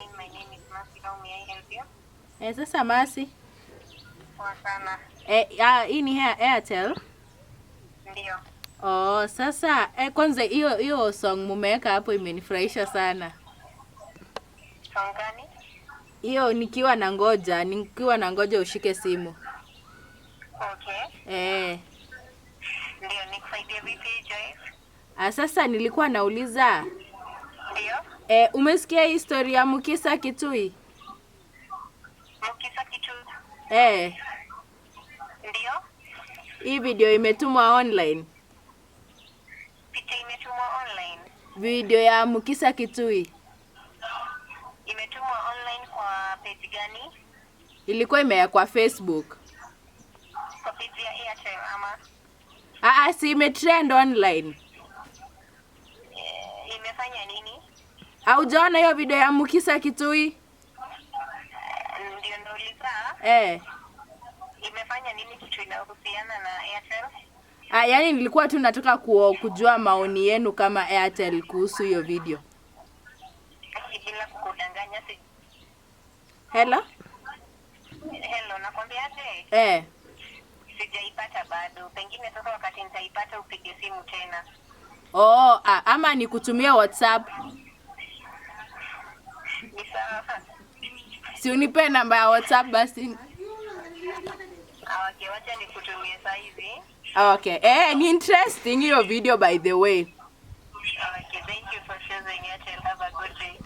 My name is Mercy. How may I help you? Sasa Mercy. Poa sana. Hii ni Airtel? Ndio. Oh, sasa kwanza hiyo song mumeweka hapo imenifurahisha sana. Song gani? Hiyo nikiwa na ngoja ushike simu. Okay. Ndio, nikusaidie vipi Joyce? Sasa nilikuwa nauliza. Ndio. Umesikia hii story ya Mukisa Kitui? Mukisa Kitui? Ndio. Hii video imetumwa online. Picha imetumwa online? Video ya Mukisa Kitui. Imetumwa online kwa page gani? Ilikuwa imewekwa Facebook. Kwa page ya Airtel ama? Si imetrend online. Imefanya nini? Haujaona hiyo video ya Mukisa Kitui? Ndio nauliza. Imefanya nini kitu inahusiana na Airtel? Yaani nilikuwa tu nataka kujua maoni yenu kama Airtel kuhusu hiyo video. Bila kukudanganya Hello, nakwambia aje? Sijaipata bado. Pengine sasa wakati nitaipata upige simu tena. Ama nikutumia WhatsApp. Ni sawa. Si unipe namba ya WhatsApp basi. Okay, wacha nikutumie saa hizi. Okay. Ni interesting hiyo video by the way. Okay, thank you for sharing it. Have a good day.